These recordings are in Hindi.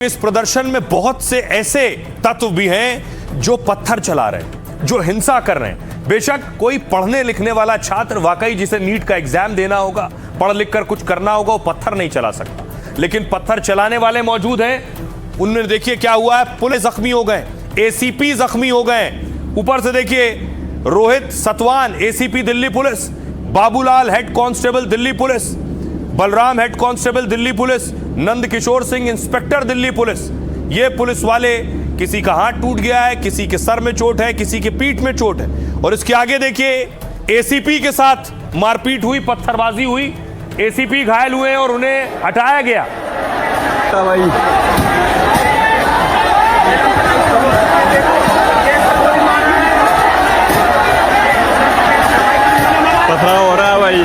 इस प्रदर्शन में बहुत से ऐसे तत्व भी हैं जो पत्थर चला रहे हैं, जो हिंसा कर रहे हैं। बेशक कोई पढ़ने लिखने वाला छात्र वाकई जिसे नीट का एग्जाम देना होगा, पढ़ लिख कर कुछ करना होगा, वो पत्थर नहीं चला सकता, लेकिन पत्थर चलाने वाले मौजूद हैं। उनमें देखिए क्या हुआ है, पुलिस जख्मी हो गए, एसीपी जख्मी हो गए। ऊपर से देखिए Rohit Satwan ACP Delhi police, Babulal head constable Delhi police, Balram head constable Delhi police, Nand Kishore Singh inspector Delhi police. ये पुलिस वाले, किसी का हाथ टूट गया है, किसी के सर में चोट है, किसी के पीठ में चोट है। और इसके आगे देखिए एसीपी के साथ मारपीट हुई, पत्थरबाजी हुई, एसीपी घायल हुए और उन्हें हटाया गया। पथराव हो रहा है भाई।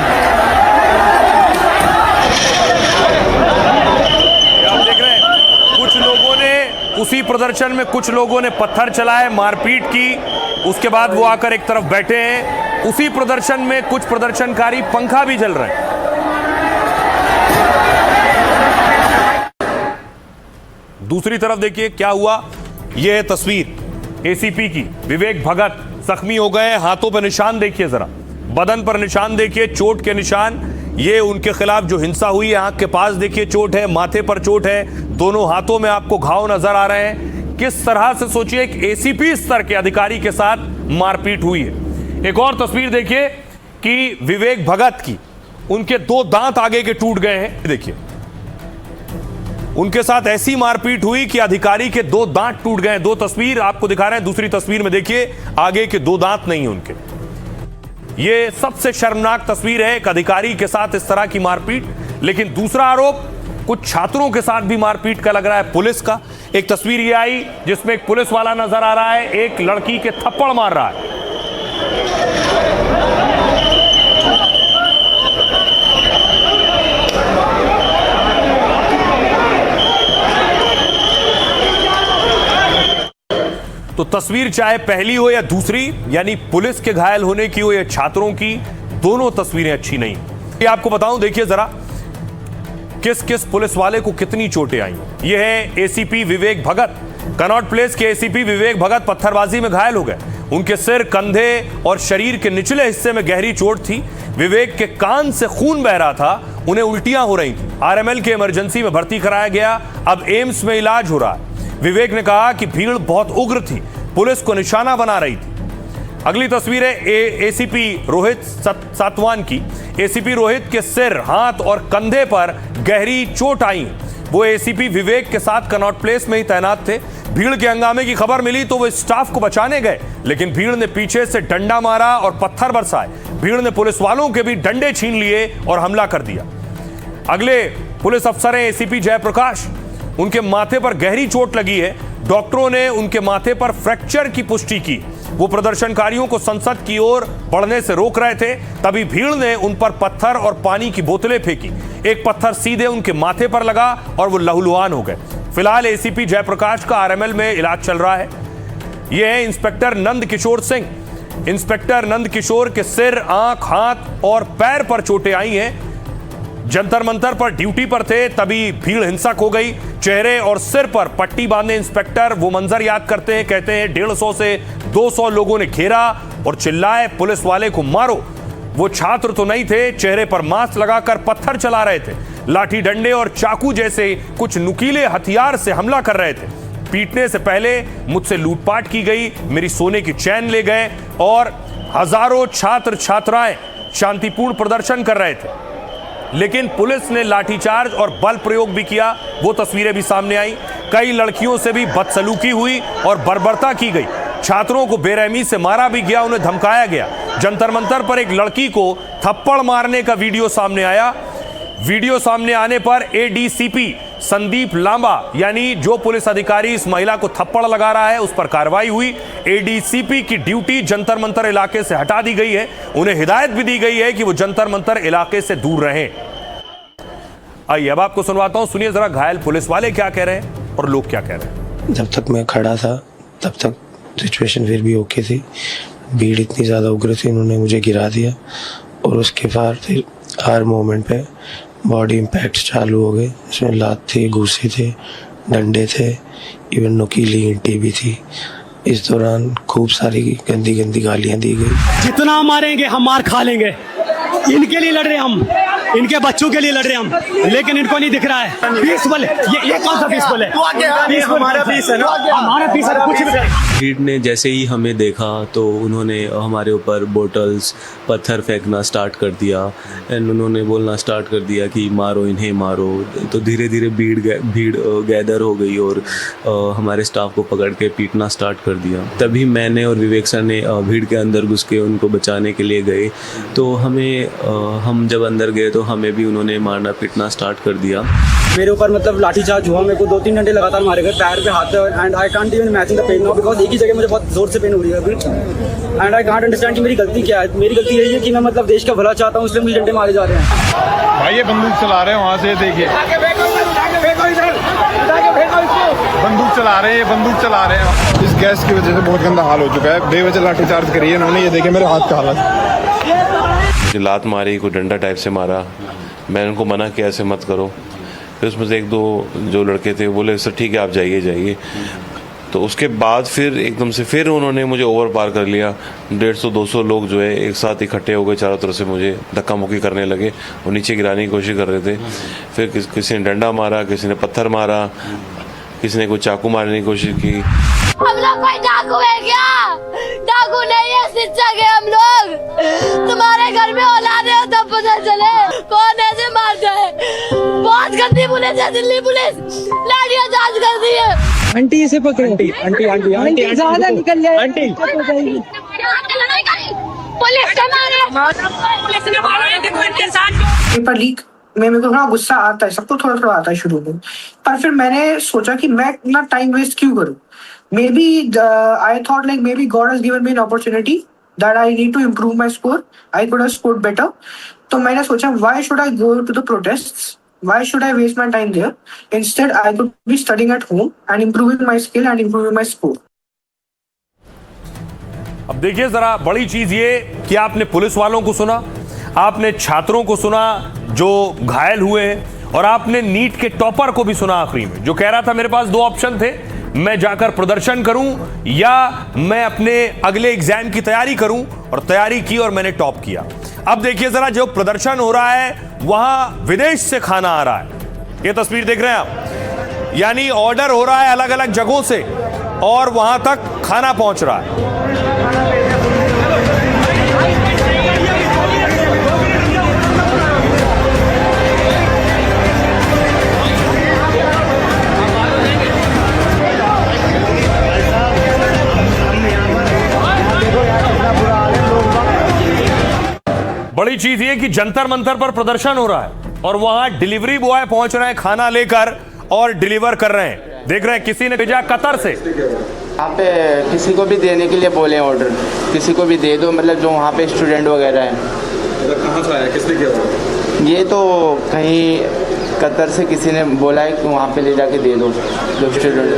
उसी प्रदर्शन में कुछ लोगों ने पत्थर चलाए, मारपीट की, उसके बाद वो आकर एक तरफ बैठे हैं। उसी प्रदर्शन में कुछ प्रदर्शनकारी पंखा भी जल रहे हैं। दूसरी तरफ देखिए क्या हुआ, यह है तस्वीर एसीपी की। विवेक भगत जख्मी हो गए, हाथों पर निशान देखिए, जरा बदन पर निशान देखिए, चोट के निशान। ये उनके खिलाफ जो हिंसा हुई है, आंख के पास देखिए चोट है, माथे पर चोट है, दोनों हाथों में आपको घाव नजर आ रहे हैं। किस तरह से सोचिए एक एसीपी स्तर के अधिकारी के साथ मारपीट हुई है। एक और तस्वीर देखिए कि विवेक भगत की, उनके दो दांत आगे के टूट गए हैं। देखिए उनके साथ ऐसी मारपीट हुई कि अधिकारी के दो दांत टूट गए। दो तस्वीर आपको दिखा रहे हैं, दूसरी तस्वीर में देखिए आगे के दो दांत नहीं उनके। ये सबसे शर्मनाक तस्वीर है, एक अधिकारी के साथ इस तरह की मारपीट। लेकिन दूसरा आरोप कुछ छात्रों के साथ भी मारपीट का लग रहा है, पुलिस का। एक तस्वीर ये आई जिसमें एक पुलिस वाला नजर आ रहा है, एक लड़की के थप्पड़ मार रहा है। तो तस्वीर चाहे पहली हो या दूसरी, यानी पुलिस के घायल होने की हो या छात्रों की, दोनों तस्वीरें अच्छी नहीं। ये आपको बताऊं, देखिए जरा किस किस पुलिस वाले को कितनी चोटें आई। ये है एसीपी विवेक भगत, कनॉट प्लेस के एसीपी विवेक भगत पत्थरबाजी में घायल हो गए। उनके सिर, कंधे और शरीर के निचले हिस्से में गहरी चोट थी। विवेक के कान से खून बह रहा था, उन्हें उल्टियां हो रही थी। आरएमएल के इमरजेंसी में भर्ती कराया गया, अब एम्स में इलाज हो रहा है। विवेक ने कहा कि भीड़ बहुत उग्र थी, पुलिस को निशाना बना रही थी। अगली तस्वीर है एसीपी रोहित सतवान की। एसीपी रोहित के सिर, हाथ और कंधे पर गहरी चोट आई। वो एसीपी विवेक के साथ कनॉट प्लेस में ही तैनात थे। भीड़ के हंगामे की खबर मिली तो वो स्टाफ को बचाने गए, लेकिन भीड़ ने पीछे से डंडा मारा और पत्थर बरसाए। भीड़ ने पुलिस वालों के भी डंडे छीन लिए और हमला कर दिया। अगले पुलिस अफसर हैं एसीपी जयप्रकाश। उनके माथे पर गहरी चोट लगी है। डॉक्टरों ने उनके माथे पर फ्रैक्चर की पुष्टि की। वो प्रदर्शनकारियों को संसद की ओर बढ़ने से रोक रहे थे, तभी भीड़ ने उन पर पत्थर और पानी की बोतलें फेंकी। एक पत्थर सीधे उनके माथे पर लगा और वो लहूलुहान हो गए। फिलहाल एसीपी जयप्रकाश का आरएमएल में इलाज चल रहा है। ये है इंस्पेक्टर नंद किशोर सिंह। इंस्पेक्टर नंद किशोर के सिर, आंख, हाथ और पैर पर चोटें आई हैं। जंतर मंतर पर ड्यूटी पर थे, तभी भीड़ हिंसक हो गई। चेहरे और सिर पर पट्टी बांधे इंस्पेक्टर वो मंजर याद करते हैं, कहते हैं 150 से 200 लोगों ने घेरा और चिल्लाए, पुलिस वाले को मारो। वो छात्र तो नहीं थे, चेहरे पर मास्क लगाकर पत्थर चला रहे थे, लाठी डंडे और चाकू जैसे कुछ नुकीले हथियार से हमला कर रहे थे। पीटने से पहले मुझसे लूटपाट की गई, मेरी सोने की चैन ले गए और हजारों छात्र छात्राएं शांतिपूर्ण प्रदर्शन कर रहे थे, लेकिन पुलिस ने लाठीचार्ज और बल प्रयोग भी किया। वो तस्वीरें भी सामने आई। कई लड़कियों से भी बदसलूकी हुई और बर्बरता की गई। छात्रों को बेरहमी से मारा भी गया, उन्हें धमकाया गया। जंतर मंतर पर एक लड़की को थप्पड़ मारने का वीडियो सामने आया। वीडियो सामने आने पर एडीसीपी संदीप लांबा, यानी जो पुलिस अधिकारी इस महिला को थप्पड़ लगा रहा है, उस पर कार्रवाई हुई। एडीसीपी की ड्यूटी जंतर मंतर इलाके से हटा दी गई है। उन्हें हिदायत भी दी गई है कि वो जंतर मंतर इलाके से दूर रहें। आइए अब आपको सुनवाता हूं, सुनिए जरा घायल पुलिस वाले क्या कह रहे हैं और लोग क्या कह रहे हैं। जब तक मैं खड़ा था तब तक सिचुएशन फिर भी ओके थी। भीड़ इतनी ज़्यादा उग्र थी, उन्होंने मुझे गिरा दिया और उसके बाद फिर हर मोमेंट पे बॉडी इम्पैक्ट चालू हो गए। इसमें लात थी, घूसी थे, डंडे थे, इवन नुकीली ईंटें भी थी। इस दौरान खूब सारी गंदी गंदी गालियां दी गई। जितना मारेंगे हम मार खा लेंगे, इनके लिए लड़ रहे हम, इनके बच्चों के लिए लड़ रहे हम, लेकिन इनको नहीं दिख रहा है। पीसफुल ये कौन सा पीसफुल है? हमारा पीस है ना, हमारा पीस है, कुछ भी। भीड़ ने जैसे ही हमें देखा तो उन्होंने हमारे ऊपर बोतल्स पत्थर फेंकना स्टार्ट कर दिया एंड उन्होंने बोलना स्टार्ट कर दिया कि मारो इन्हें मारो। तो धीरे धीरे भीड़ गैदर हो गई और हमारे स्टाफ को पकड़ के पीटना स्टार्ट कर दिया। तभी मैंने और विवेक सर ने भीड़ के अंदर घुस के उनको बचाने के लिए गए। तो हम जब अंदर गए तो हमें भी उन्होंने मारना पीटना स्टार्ट कर दिया। मेरे ऊपर मतलब लाठीचार्ज हुआ, मेरे को 2-3 घंटे लगातार मारे गए, पैर पे हाथ पे, and I can't even imagine the pain now because एक ही जगह मुझे बहुत जोर से पेन हो रही है अभी। एंड आई कांट अंडरस्टैंड कि मेरी गलती क्या है। मेरी गलती यही है कि मैं मतलब देश का भला चाहता हूँ, इसलिए मुझे डंडे मारे जा रहे हैं। भाई ये बंदूक चला रहे हैं, वहाँ से देखिए बंदूक चला रहे हैं, बंदूक चला रहे हैं। इस गैस की वजह से बहुत गंदा हाल हो चुका है। बेवजह लाठीचार्ज करी है इन्होंने। ये देखे मेरे हाथ का हालत। मुझे लात मारी, कोई डंडा टाइप से मारा। मैंने उनको मना किया ऐसे मत करो। फिर उसमें से 1-2 जो लड़के थे बोले सर ठीक है आप जाइए। तो उसके बाद फिर एकदम से फिर उन्होंने मुझे ओवर पार कर लिया। 150-200 लोग जो है एक साथ इकट्ठे हो गए, चारों तरफ से मुझे धक्का मुक्की करने लगे और नीचे गिराने की कोशिश कर रहे थे। फिर किसी ने डंडा मारा, किसी ने पत्थर मारा, किसी ने कोई चाकू मारने की कोशिश की। हम लोग कोई डाकू है क्या? डाकू नहीं है, शिक्षक है हम लोग। तुम्हारे घर में औलाद है तब पता चले कौन ऐसे मारता है। बहुत गंदी पुलिस है दिल्ली पुलिस, लाठियां चार्ज कर दी है। आंटी से पकड़ो, आंटी ज्यादा निकल जाए आंटी। पुलिस का मारे, पेपर लीक में मेरे को थोड़ा गुस्सा आता है, सबको थोड़ा थोड़ा आता है शुरू में, पर फिर मैंने सोचा कि मैं इतना टाइम वेस्ट क्यों करूं। Maybe I thought like maybe God has given me an opportunity that I need to improve my score, I could have scored better. तो मैंने सोचा why should I go to the protests, why should I waste my time there? Instead I could be studying at home and improving my skill and improving my score. अब देखिए जरा बड़ी चीज ये कि आपने पुलिस वालों को सुना, आपने छात्रों को सुना जो घायल हुए हैं, और आपने नीट के टॉपर को भी सुना आखिरी में, जो कह रहा था मेरे पास 2 ऑप्शन थे, मैं जाकर प्रदर्शन करूं या मैं अपने अगले एग्जाम की तैयारी करूं, और तैयारी की और मैंने टॉप किया। अब देखिए जरा जो प्रदर्शन हो रहा है वहां विदेश से खाना आ रहा है। ये तस्वीर देख रहे हैं आप, यानी ऑर्डर हो रहा है अलग अलग जगहों से और वहां तक खाना पहुंच रहा है। बड़ी चीज ये कि जंतर मंतर पर प्रदर्शन हो रहा है और वहां डिलीवरी बॉय पहुंच रहे हैं खाना लेकर और डिलीवर कर रहे हैं। देख रहे हैं किसी ने भेजा कतर से, यहाँ पे किसी को भी देने के लिए बोले ऑर्डर, किसी को भी दे दो, मतलब जो वहाँ पे स्टूडेंट वगैरह हैं। कहाँ से आया, किसने किया? ये तो कहीं कतर से किसी ने बोला है कि वहाँ पे ले जाके दे दो जो स्टूडेंट।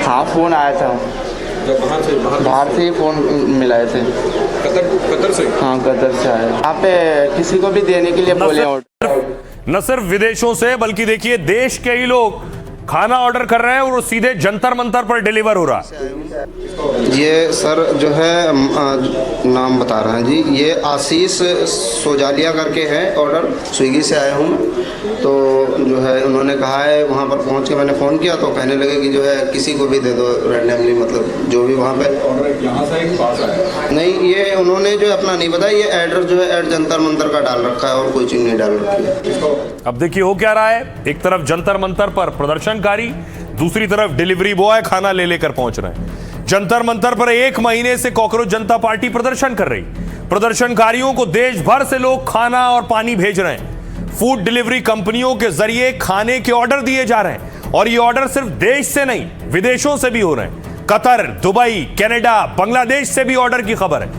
हाँ फ़ोन आया था, बाहर से ही फ़ोन मिलाए थे। कतर से? हाँ कतर से आया। यहाँ पे किसी को भी देने के लिए बोले ऑर्डर। न सिर्फ विदेशों से बल्कि देखिए देश के ही लोग खाना ऑर्डर कर रहे हैं और वो सीधे जंतर मंतर पर डिलीवर हो रहा है। ये सर जो है नाम बता रहे हैं जी, ये आशीष सोजालिया करके है, ऑर्डर स्विगी से आया हूँ। तो जो है उन्होंने कहा है, वहाँ पर पहुँच के मैंने फ़ोन किया तो कहने लगे कि जो है किसी को भी दे दो रैंडमली, मतलब जो भी वहाँ पे ऑर्डर यहाँ से पास है। नहीं, ये उन्होंने जो अपना नहीं बताया, ये एड्रेस जो है एड जंतर मंतर का डाल रखा है और कोई चीज़ नहीं डाल रखी है। अब देखिए हो क्या रहा है, एक तरफ जंतर मंतर पर प्रदर्शनकारी, दूसरी तरफ डिलीवरी बॉय खाना ले लेकर पहुंच रहे हैं। जंतर मंतर पर 1 महीने से कॉकरोच जनता पार्टी प्रदर्शन कर रही। प्रदर्शनकारियों को देश भर से लोग खाना और पानी भेज रहे हैं। फूड डिलीवरी कंपनियों के जरिए खाने के ऑर्डर दिए जा रहे हैं और ये ऑर्डर सिर्फ देश से नहीं विदेशों से भी हो रहे हैं। कतर, दुबई, कनाडा, बांग्लादेश से भी ऑर्डर की खबर है।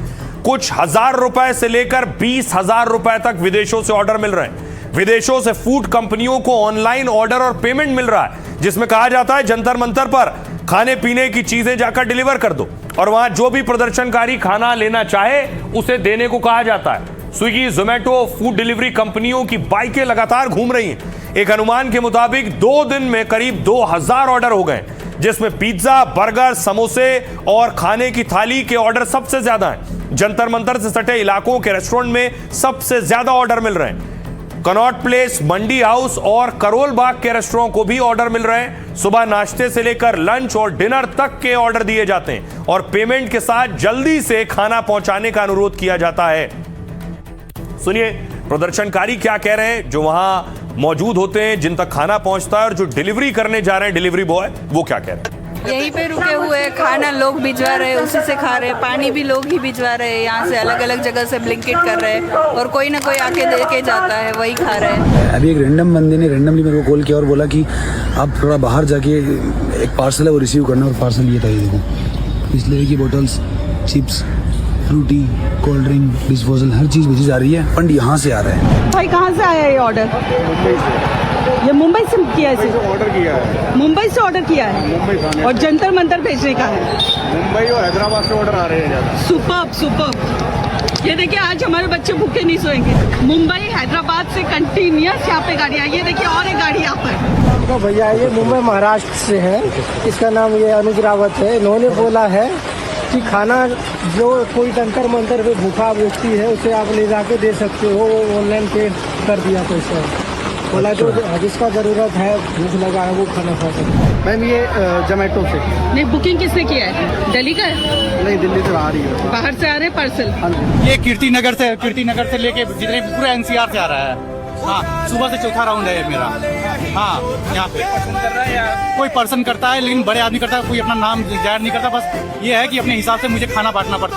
कुछ हजार रुपए से लेकर 20,000 रुपए तक विदेशों से ऑर्डर मिल रहे हैं। विदेशों से फूड कंपनियों को ऑनलाइन ऑर्डर और पेमेंट मिल रहा है, जिसमें कहा जाता है जंतर मंतर पर खाने पीने की चीजें जाकर डिलीवर कर दो और वहां जो भी प्रदर्शनकारी खाना लेना चाहे उसे देने को कहा जाता है। स्विगी, जोमेटो, फूड डिलीवरी कंपनियों की बाइकें लगातार घूम रही हैं। एक अनुमान के मुताबिक 2 दिन में करीब 2000 ऑर्डर हो गए, जिसमें पिज्जा, बर्गर, समोसे और खाने की थाली के ऑर्डर सबसे ज्यादा हैं। जंतर मंतर से सटे इलाकों के रेस्टोरेंट में सबसे ज्यादा ऑर्डर मिल रहे हैं। कनॉट प्लेस, मंडी हाउस और करोल बाग के रेस्टोरेंट को भी ऑर्डर मिल रहे हैं। सुबह नाश्ते से लेकर लंच और डिनर तक के ऑर्डर दिए जाते हैं और पेमेंट के साथ जल्दी से खाना पहुंचाने का अनुरोध किया जाता है। सुनिए प्रदर्शनकारी क्या कह रहे हैं जो वहां मौजूद होते हैं, जिन तक खाना पहुंचता है, और जो डिलीवरी करने जा रहे हैं डिलीवरी बॉय, वो क्या कह रहे हैं। यहीं पे रुके हुए खाना लोग भिजवा रहे हैं, उसी से खा रहे हैं। पानी भी लोग ही भिजवा रहे हैं, यहाँ से अलग अलग जगह से ब्लिंकिट कर रहे हैं और कोई ना कोई आके दे के जाता है, वही खा रहे हैं। अभी एक रैंडम बंदे ने रैंडमली मेरे को कॉल किया और बोला कि आप थोड़ा बाहर जाके एक पार्सल है वो रिसीव करना, और पार्सल ये था, ये देखो बिस्लरी की बोतल्स, chips, Frooti, cold drink, disposal, हर चीज़ भेजी जा रही है। फंड यहाँ से आ रहा है। भाई कहाँ से आया ये ऑर्डर? ये मुंबई से किया है, ऑर्डर किया है, मुंबई से ऑर्डर किया है और जंतर मंतर भेजने का है। मुंबई और हैदराबाद से ऑर्डर आ रहे हैं ज़्यादा। सुपर्ब। ये देखिए आज हमारे बच्चे भूखे नहीं सोएंगे। मुंबई हैदराबाद से कंटिन्यूअस यहाँ पे गाड़ी आई है। देखिए और एक गाड़ी यहाँ पर। तो भैया ये मुंबई महाराष्ट्र से है, इसका नाम ये अनुज रावत है। इन्होंने बोला है कि खाना जो कोई जंतर मंतर पे भूखा व्यक्ति है उसे आप ले जाके दे सकते हो, ऑनलाइन पे कर दिया पैसा। बोला जो जिसका ज़रूरत है, भूख लगा है, वो खाना खा सकता है। मैम ये जोमेटो से। नहीं, बुकिंग किसने किया है? दिल्ली का है? नहीं, दिल्ली से आ रही है, बाहर से आ रहे पार्सल। ये कीर्ति नगर से लेके जितने पूरा NCR से आ रहा है। हाँ, सुबह से चौथा राउंड है ये मेरा। हाँ, यहाँ पे कोई पर्सन करता है, लेकिन बड़े आदमी करता है, कोई अपना नाम जाहिर नहीं करता। बस ये है कि अपने हिसाब से मुझे खाना बांटना पड़ता है।